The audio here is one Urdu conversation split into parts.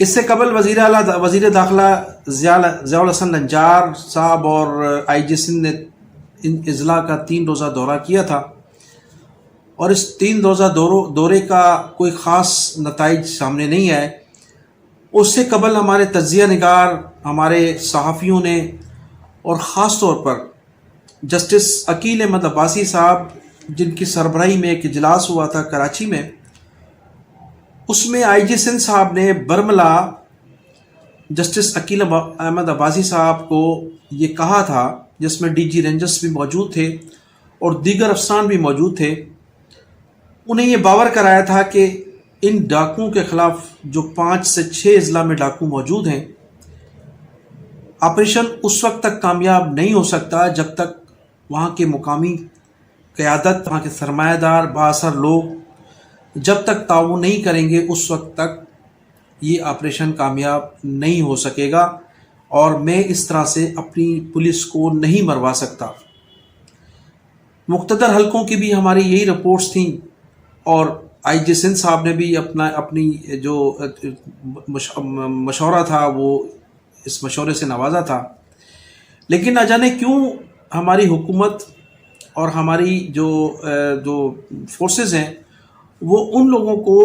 اس سے قبل وزیر داخلہ ضیاء الحسن نجار صاحب اور آئی جی سندھ نے ان اضلاع کا 3 روزہ دورہ کیا تھا، اور اس 3 روزہ دورے کا کوئی خاص نتائج سامنے نہیں آئے۔ اس سے قبل ہمارے تجزیہ نگار، ہمارے صحافیوں نے، اور خاص طور پر جسٹس عقیل احمد عباسی صاحب جن کی سربراہی میں ایک اجلاس ہوا تھا کراچی میں، اس میں آئی جی سندھ صاحب نے برملا جسٹس عقیل احمد عباسی صاحب کو یہ کہا تھا، جس میں ڈی جی رینجرز بھی موجود تھے اور دیگر افسران بھی موجود تھے، انہیں یہ باور کرایا تھا کہ ان ڈاکوؤں کے خلاف جو 5 سے 6 اضلاع میں ڈاکو موجود ہیں، آپریشن اس وقت تک کامیاب نہیں ہو سکتا جب تک وہاں کے مقامی قیادت، وہاں کے سرمایہ دار، بااثر لوگ جب تک تعاون نہیں کریں گے، اس وقت تک یہ آپریشن کامیاب نہیں ہو سکے گا، اور میں اس طرح سے اپنی پولیس کو نہیں مروا سکتا۔ مقتدر حلقوں کی بھی ہماری یہی رپورٹس تھیں، اور آئی جی سندھ صاحب نے بھی اپنی جو مشورہ تھا وہ اس مشورے سے نوازا تھا، لیکن نہ جانے کیوں ہماری حکومت اور ہماری جو فورسز ہیں وہ ان لوگوں کو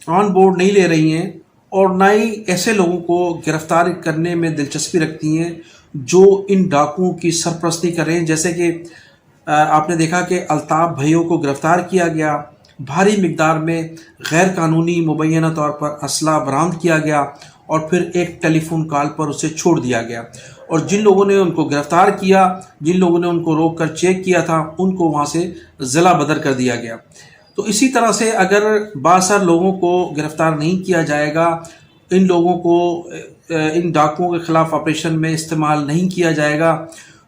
آن بورڈ نہیں لے رہی ہیں، اور نہ ہی ایسے لوگوں کو گرفتار کرنے میں دلچسپی رکھتی ہیں جو ان ڈاکوؤں کی سرپرستی کر رہے ہیں۔ جیسے کہ آپ نے دیکھا کہ الطاف بھائیوں کو گرفتار کیا گیا، بھاری مقدار میں غیر قانونی مبینہ طور پر اسلحہ برآمد کیا گیا، اور پھر ایک ٹیلی فون کال پر اسے چھوڑ دیا گیا، اور جن لوگوں نے ان کو گرفتار کیا، جن لوگوں نے ان کو روک کر چیک کیا تھا، ان کو وہاں سے ضلع بدر کر دیا گیا۔ تو اسی طرح سے اگر بااثر لوگوں کو گرفتار نہیں کیا جائے گا، ان لوگوں کو ان ڈاکوؤں کے خلاف آپریشن میں استعمال نہیں کیا جائے گا،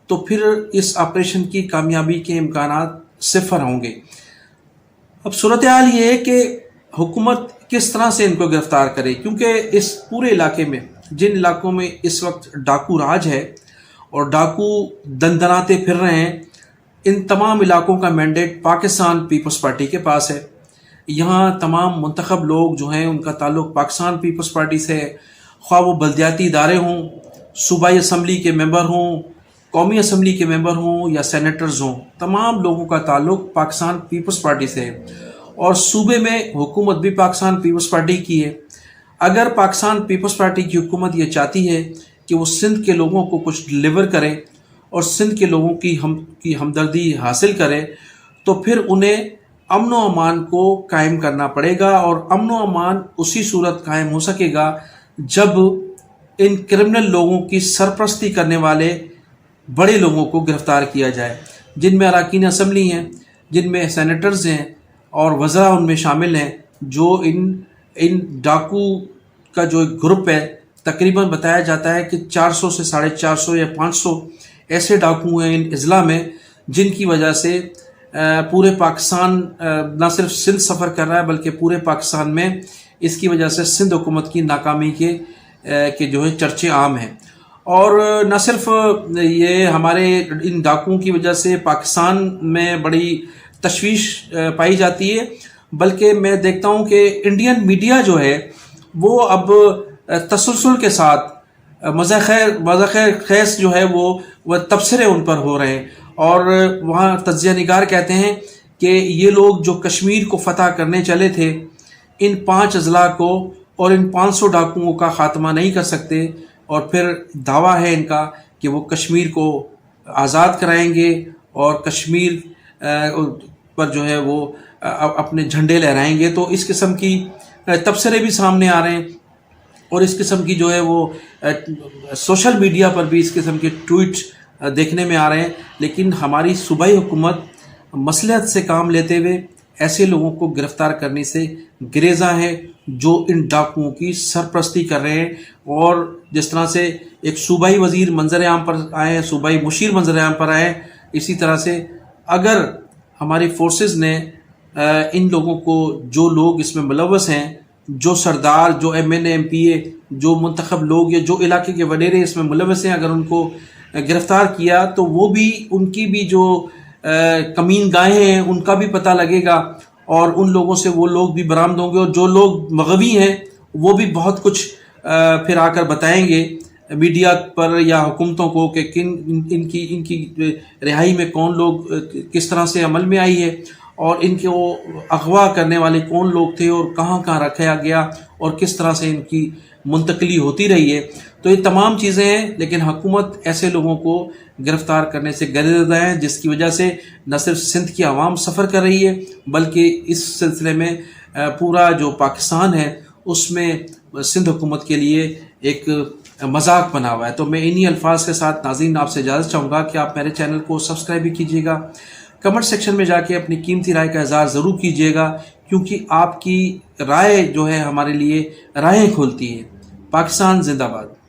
تو پھر اس آپریشن کی کامیابی کے امکانات صفر ہوں گے۔ اب صورتحال یہ ہے کہ حکومت کس طرح سے ان کو گرفتار کرے، کیونکہ اس پورے علاقے میں، جن علاقوں میں اس وقت ڈاکو راج ہے اور ڈاکو دندناتے پھر رہے ہیں، ان تمام علاقوں کا مینڈیٹ پاکستان پیپلز پارٹی کے پاس ہے۔ یہاں تمام منتخب لوگ جو ہیں ان کا تعلق پاکستان پیپلز پارٹی سے ہے، خواہ وہ بلدیاتی ادارے ہوں، صوبائی اسمبلی کے ممبر ہوں، قومی اسمبلی کے ممبر ہوں، یا سینیٹرز ہوں، تمام لوگوں کا تعلق پاکستان پیپلز پارٹی سے ہے، اور صوبے میں حکومت بھی پاکستان پیپلز پارٹی کی ہے۔ اگر پاکستان پیپلز پارٹی کی حکومت یہ چاہتی ہے کہ وہ سندھ کے لوگوں کو کچھ ڈلیور کرے اور سندھ کے لوگوں کی ہمدردی حاصل کرے، تو پھر انہیں امن و امان کو قائم کرنا پڑے گا، اور امن و امان اسی صورت قائم ہو سکے گا جب ان کرمنل لوگوں کی سرپرستی کرنے والے بڑے لوگوں کو گرفتار کیا جائے، جن میں اراکین اسمبلی ہیں، جن میں سینیٹرز ہیں، اور وزراء ان میں شامل ہیں، جو ان ڈاکو کا جو ایک گروپ ہے، تقریباً بتایا جاتا ہے کہ 400 سے 450 یا 500 ایسے ڈاکو ہیں ان اضلاع میں، جن کی وجہ سے پورے پاکستان نہ صرف سندھ سفر کر رہا ہے بلکہ پورے پاکستان میں اس کی وجہ سے سندھ حکومت کی ناکامی کے جو ہے چرچے عام ہیں۔ اور نہ صرف یہ ہمارے ان ڈاکوؤں کی وجہ سے پاکستان میں بڑی تشویش پائی جاتی ہے، بلکہ میں دیکھتا ہوں کہ انڈین میڈیا جو ہے وہ اب تسلسل کے ساتھ مزاح خیز جو ہے وہ تبصرے ان پر ہو رہے ہیں، اور وہاں تجزیہ نگار کہتے ہیں کہ یہ لوگ جو کشمیر کو فتح کرنے چلے تھے، ان 5 اضلاع کو اور ان 500 ڈاکوؤں کا خاتمہ نہیں کر سکتے، اور پھر دعویٰ ہے ان کا کہ وہ کشمیر کو آزاد کرائیں گے اور کشمیر پر جو ہے وہ اپنے جھنڈے لہرائیں گے۔ تو اس قسم کی تبصرے بھی سامنے آ رہے ہیں، اور اس قسم کی جو ہے وہ سوشل میڈیا پر بھی اس قسم کے ٹویٹ دیکھنے میں آ رہے ہیں۔ لیکن ہماری صوبائی حکومت مصلحت سے کام لیتے ہوئے ایسے لوگوں کو گرفتار کرنے سے گریزاں ہے جو ان ڈاکوؤں کی سرپرستی کر رہے ہیں، اور جس طرح سے ایک صوبائی وزیر منظر عام پر آئے ہیں، صوبائی مشیر منظر عام پر آئے ہیں، اسی طرح سے اگر ہماری فورسز نے ان لوگوں کو، جو لوگ اس میں ملوث ہیں، جو سردار، جو ایم این اے، ایم پی اے، جو منتخب لوگ یا جو علاقے کے وڈیرے اس میں ملوث ہیں، اگر ان کو گرفتار کیا تو وہ بھی، ان کی بھی جو کمین گاہیں ہیں ان کا بھی پتہ لگے گا، اور ان لوگوں سے وہ لوگ بھی برآمد ہوں گے، اور جو لوگ مغوی ہیں وہ بھی بہت کچھ پھر آ کر بتائیں گے میڈیا پر یا حکومتوں کو کہ ان کی رہائی میں کون لوگ کس طرح سے عمل میں آئی ہے، اور ان کے وہ اغوا کرنے والے کون لوگ تھے اور کہاں کہاں رکھا گیا اور کس طرح سے ان کی منتقلی ہوتی رہی ہے۔ تو یہ تمام چیزیں ہیں، لیکن حکومت ایسے لوگوں کو گرفتار کرنے سے گریزدہ ہے، جس کی وجہ سے نہ صرف سندھ کی عوام سفر کر رہی ہے بلکہ اس سلسلے میں پورا جو پاکستان ہے اس میں سندھ حکومت کے لیے ایک مذاق بنا ہوا ہے۔ تو میں انہی الفاظ کے ساتھ ناظرین آپ سے اجازت چاہوں گا کہ آپ میرے چینل کو سبسکرائب بھی کیجیے گا، کمنٹ سیکشن میں جا کے اپنی قیمتی رائے کا اظہار ضرور کیجیے گا، کیونکہ آپ کی رائے جو ہے ہمارے لیے راہیں کھولتی ہے۔ پاکستان زندہ باد۔